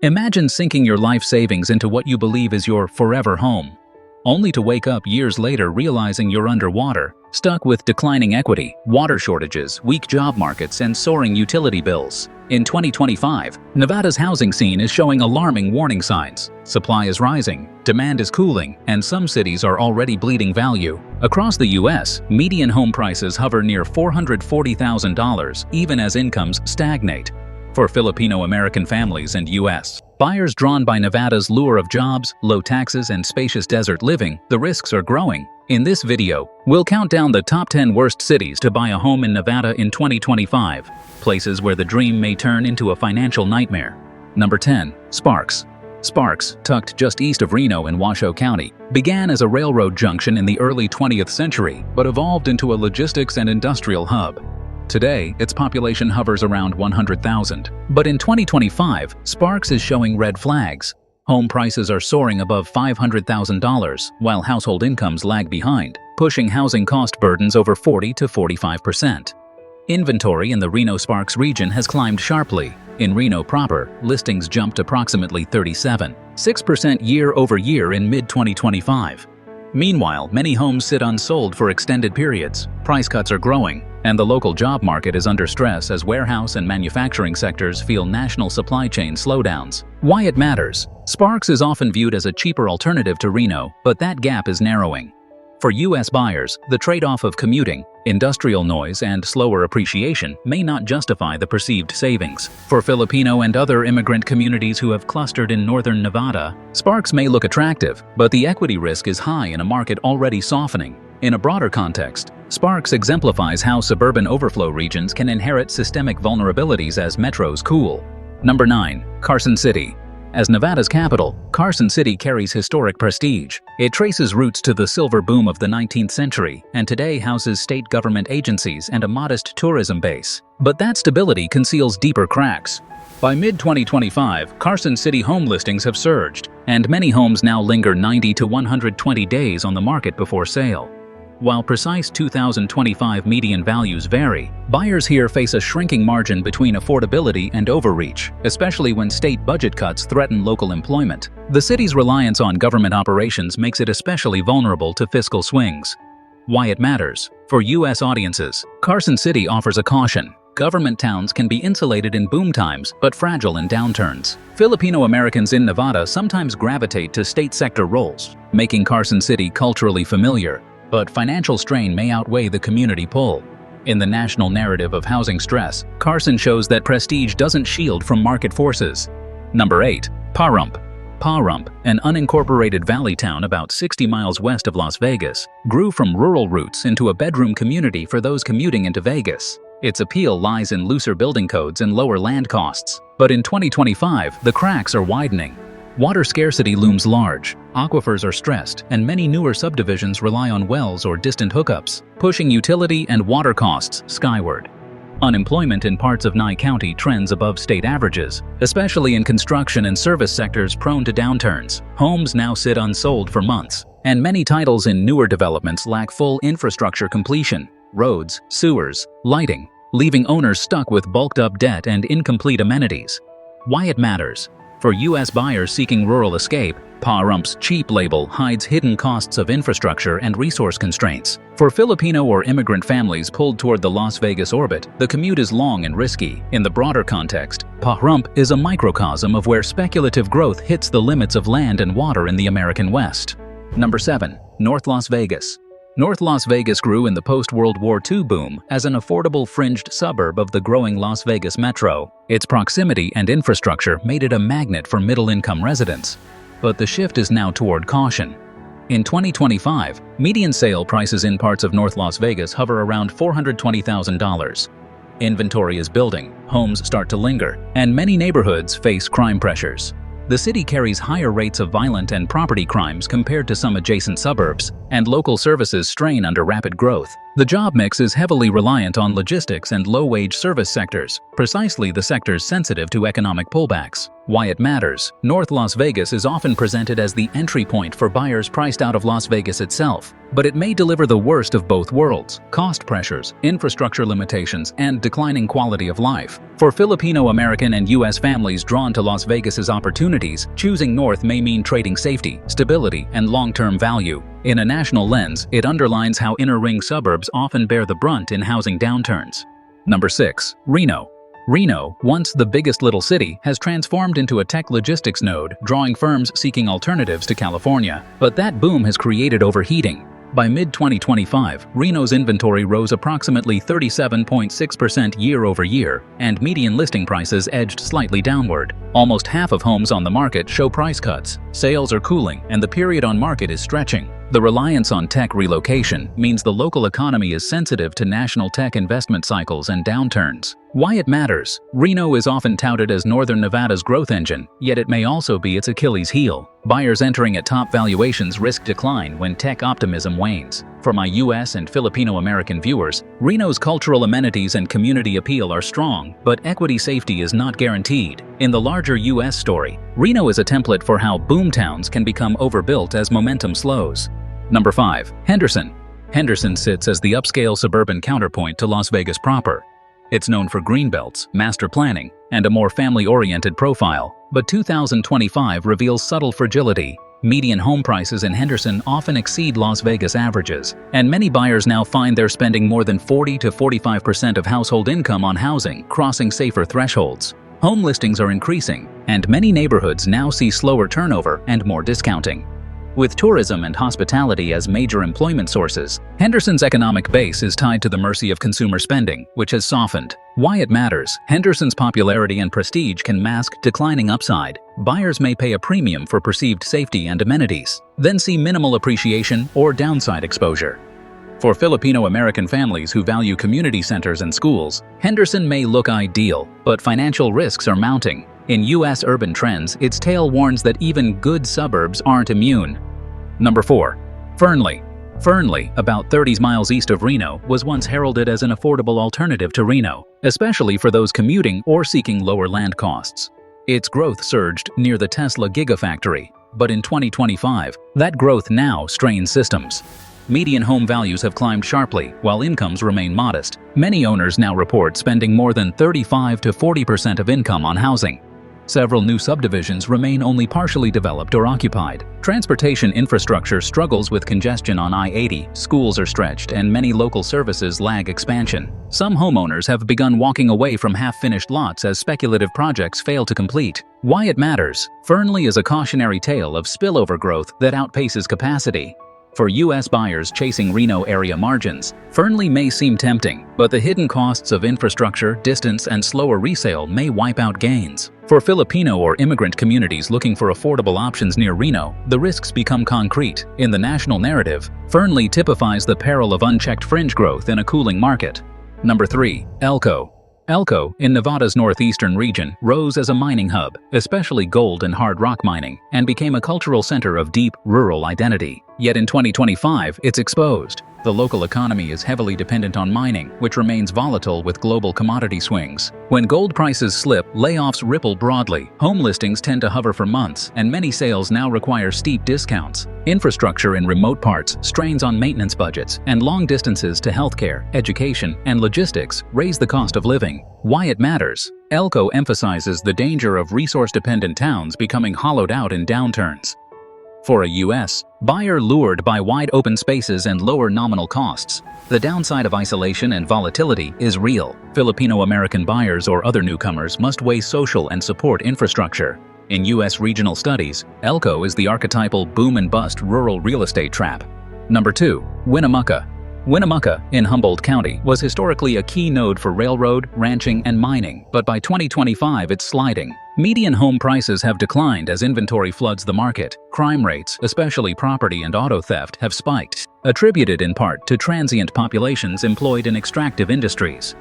Imagine sinking your life savings into what you believe is your forever home, only to wake up years later realizing you're underwater, stuck with declining equity, water shortages, weak job markets, and soaring utility bills. In 2025, Nevada's housing scene is showing alarming warning signs. Supply is rising, demand is cooling, and some cities are already bleeding value. Across the U.S., median home prices hover near $440,000 even as incomes stagnate. For Filipino-American families and U.S. buyers drawn by Nevada's lure of jobs, low taxes, and spacious desert living, the risks are growing. In this video, we'll count down the top 10 worst cities to buy a home in Nevada in 2025, places where the dream may turn into a financial nightmare. Number 10. Sparks. Sparks, tucked just east of Reno in Washoe County, began as a railroad junction in the early 20th century, but evolved into a logistics and industrial hub. Today, its population hovers around 100,000. But in 2025, Sparks is showing red flags. Home prices are soaring above $500,000, while household incomes lag behind, pushing housing cost burdens over 40 to 45%. Inventory in the Reno-Sparks region has climbed sharply. In Reno proper, listings jumped approximately 37.6% year-over-year in mid-2025. Meanwhile, many homes sit unsold for extended periods, price cuts are growing, and the local job market is under stress as warehouse and manufacturing sectors feel national supply chain slowdowns. Why it matters? Sparks is often viewed as a cheaper alternative to Reno, but that gap is narrowing. For U.S. buyers, the trade-off of commuting, industrial noise, and slower appreciation may not justify the perceived savings. For Filipino and other immigrant communities who have clustered in northern Nevada, Sparks may look attractive, but the equity risk is high in a market already softening. In a broader context, Sparks exemplifies how suburban overflow regions can inherit systemic vulnerabilities as metros cool. Number 9. Carson City. As Nevada's capital, Carson City carries historic prestige. It traces roots to the silver boom of the 19th century and today houses state government agencies and a modest tourism base. But that stability conceals deeper cracks. By mid-2025, Carson City home listings have surged, and many homes now linger 90 to 120 days on the market before sale. While precise 2025 median values vary, buyers here face a shrinking margin between affordability and overreach, especially when state budget cuts threaten local employment. The city's reliance on government operations makes it especially vulnerable to fiscal swings. Why it matters? For U.S. audiences, Carson City offers a caution. Government towns can be insulated in boom times, but fragile in downturns. Filipino-Americans in Nevada sometimes gravitate to state sector roles, making Carson City culturally familiar. But financial strain may outweigh the community pull. In the national narrative of housing stress, Carson shows that prestige doesn't shield from market forces. Number 8. Pahrump. Pahrump, an unincorporated valley town about 60 miles west of Las Vegas, grew from rural roots into a bedroom community for those commuting into Vegas. Its appeal lies in looser building codes and lower land costs. But in 2025, the cracks are widening. Water scarcity looms large, aquifers are stressed, and many newer subdivisions rely on wells or distant hookups, pushing utility and water costs skyward. Unemployment in parts of Nye County trends above state averages, especially in construction and service sectors prone to downturns. Homes now sit unsold for months, and many titles in newer developments lack full infrastructure completion, roads, sewers, lighting, leaving owners stuck with bulked-up debt and incomplete amenities. Why it matters? For U.S. buyers seeking rural escape, Pahrump's cheap label hides hidden costs of infrastructure and resource constraints. For Filipino or immigrant families pulled toward the Las Vegas orbit, the commute is long and risky. In the broader context, Pahrump is a microcosm of where speculative growth hits the limits of land and water in the American West. Number 7. North Las Vegas. North Las Vegas grew in the post-World War II boom as an affordable fringed suburb of the growing Las Vegas metro. Its proximity and infrastructure made it a magnet for middle-income residents. But the shift is now toward caution. In 2025, median sale prices in parts of North Las Vegas hover around $420,000. Inventory is building, homes start to linger, and many neighborhoods face crime pressures. The city carries higher rates of violent and property crimes compared to some adjacent suburbs, and local services strain under rapid growth. The job mix is heavily reliant on logistics and low-wage service sectors, precisely the sectors sensitive to economic pullbacks. Why it matters. North Las Vegas is often presented as the entry point for buyers priced out of Las Vegas itself, but it may deliver the worst of both worlds: cost pressures, infrastructure limitations, and declining quality of life. For Filipino-American and U.S. families drawn to Las Vegas's opportunities, choosing North may mean trading safety, stability, and long-term value. In a national lens, it underlines how inner-ring suburbs often bear the brunt in housing downturns. Number 6. Reno. Reno, once the biggest little city, has transformed into a tech logistics node, drawing firms seeking alternatives to California. But that boom has created overheating. By mid-2025, Reno's inventory rose approximately 37.6% year-over-year, and median listing prices edged slightly downward. Almost half of homes on the market show price cuts, sales are cooling, and the period on market is stretching. The reliance on tech relocation means the local economy is sensitive to national tech investment cycles and downturns. Why it matters. Reno is often touted as Northern Nevada's growth engine, yet it may also be its Achilles heel. Buyers entering at top valuations risk decline when tech optimism wanes. For my U.S. and Filipino-American viewers, Reno's cultural amenities and community appeal are strong, but equity safety is not guaranteed. In the larger U.S. story, Reno is a template for how boomtowns can become overbuilt as momentum slows. Number 5. Henderson. Henderson sits as the upscale suburban counterpoint to Las Vegas proper. It's known for greenbelts, master planning, and a more family-oriented profile, but 2025 reveals subtle fragility. Median home prices in Henderson often exceed Las Vegas averages, and many buyers now find they're spending more than 40 to 45% of household income on housing, crossing safer thresholds. Home listings are increasing, and many neighborhoods now see slower turnover and more discounting. With tourism and hospitality as major employment sources, Henderson's economic base is tied to the mercy of consumer spending, which has softened. Why it matters. Henderson's popularity and prestige can mask declining upside. Buyers may pay a premium for perceived safety and amenities, then see minimal appreciation or downside exposure. For Filipino-American families who value community centers and schools, Henderson may look ideal, but financial risks are mounting. In U.S. urban trends, its tale warns that even good suburbs aren't immune. Number 4. Fernley. Fernley, about 30 miles east of Reno, was once heralded as an affordable alternative to Reno, especially for those commuting or seeking lower land costs. Its growth surged near the Tesla Gigafactory, but in 2025, that growth now strains systems. Median home values have climbed sharply, while incomes remain modest. Many owners now report spending more than 35 to 40% of income on housing. Several new subdivisions remain only partially developed or occupied. Transportation infrastructure struggles with congestion on I-80, schools are stretched, and many local services lag expansion. Some homeowners have begun walking away from half-finished lots as speculative projects fail to complete. Why it matters. Fernley is a cautionary tale of spillover growth that outpaces capacity. For U.S. buyers chasing Reno area margins, Fernley may seem tempting, but the hidden costs of infrastructure, distance, and slower resale may wipe out gains. For Filipino or immigrant communities looking for affordable options near Reno, the risks become concrete. In the national narrative, Fernley typifies the peril of unchecked fringe growth in a cooling market. Number 3. Elko. Elko, in Nevada's northeastern region, rose as a mining hub, especially gold and hard rock mining, and became a cultural center of deep, rural identity. Yet in 2025, it's exposed. The local economy is heavily dependent on mining, which remains volatile with global commodity swings. When gold prices slip, layoffs ripple broadly, home listings tend to hover for months, and many sales now require steep discounts. Infrastructure in remote parts strains on maintenance budgets, and long distances to healthcare, education, and logistics raise the cost of living. Why it matters. Elko emphasizes the danger of resource-dependent towns becoming hollowed out in downturns. For a U.S. buyer lured by wide open spaces and lower nominal costs, the downside of isolation and volatility is real. Filipino-American buyers or other newcomers must weigh social and support infrastructure. In U.S. regional studies, Elko is the archetypal boom-and-bust rural real estate trap. Number 2. Winnemucca. Winnemucca, in Humboldt County, was historically a key node for railroad, ranching, and mining, but by 2025 it's sliding. Median home prices have declined as inventory floods the market. Crime rates, especially property and auto theft, have spiked, attributed in part to transient populations employed in extractive industries.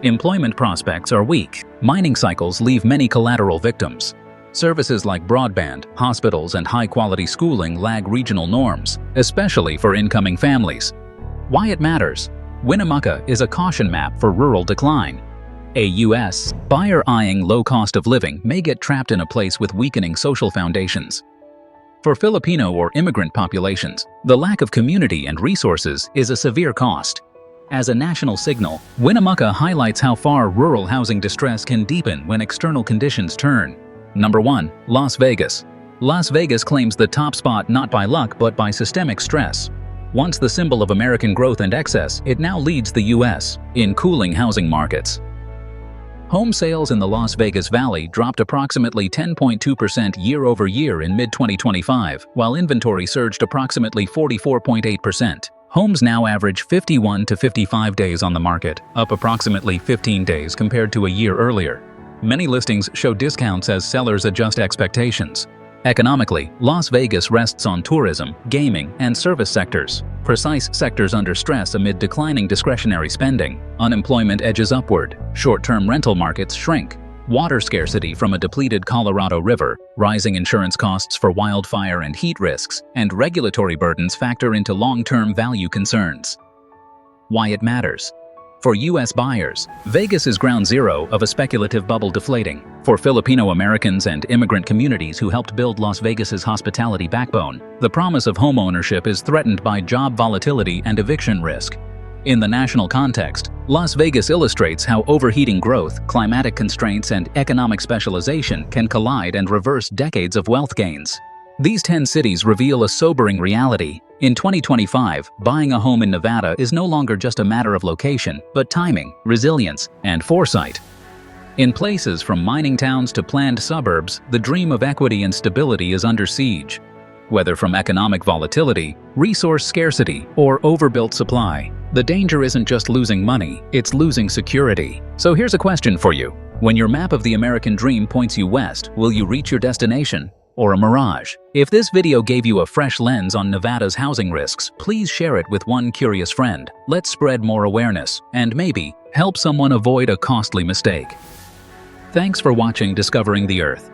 Employment prospects are weak. Mining cycles leave many collateral victims. Services like broadband, hospitals, and high-quality schooling lag regional norms, especially for incoming families. Why it matters. Winnemucca is a caution map for rural decline. A U.S. buyer eyeing low cost of living may get trapped in a place with weakening social foundations. For Filipino or immigrant populations, the lack of community and resources is a severe cost. As a national signal, Winnemucca highlights how far rural housing distress can deepen when external conditions turn. Number 1. Las Vegas. Las Vegas claims the top spot not by luck but by systemic stress. Once the symbol of American growth and excess, it now leads the U.S. in cooling housing markets. Home sales in the Las Vegas Valley dropped approximately 10.2% year-over-year in mid-2025, while inventory surged approximately 44.8%. Homes now average 51 to 55 days on the market, up approximately 15 days compared to a year earlier. Many listings show discounts as sellers adjust expectations. Economically, Las Vegas rests on tourism, gaming, and service sectors, precise sectors under stress amid declining discretionary spending. Unemployment edges upward, short-term rental markets shrink, water scarcity from a depleted Colorado River, rising insurance costs for wildfire and heat risks, and regulatory burdens factor into long-term value concerns. Why it matters. For U.S. buyers, Vegas is ground zero of a speculative bubble deflating. For Filipino-Americans and immigrant communities who helped build Las Vegas's hospitality backbone, the promise of homeownership is threatened by job volatility and eviction risk. In the national context, Las Vegas illustrates how overheating growth, climatic constraints, and economic specialization can collide and reverse decades of wealth gains. These 10 cities reveal a sobering reality. In 2025, buying a home in Nevada is no longer just a matter of location, but timing, resilience, and foresight. In places from mining towns to planned suburbs, the dream of equity and stability is under siege. Whether from economic volatility, resource scarcity, or overbuilt supply, the danger isn't just losing money, it's losing security. So here's a question for you. When your map of the American dream points you west, will you reach your destination? Or a mirage? If this video gave you a fresh lens on Nevada's housing risks, please share it with one curious friend. Let's spread more awareness, and maybe help someone avoid a costly mistake. Thanks for watching Discovering the Earth.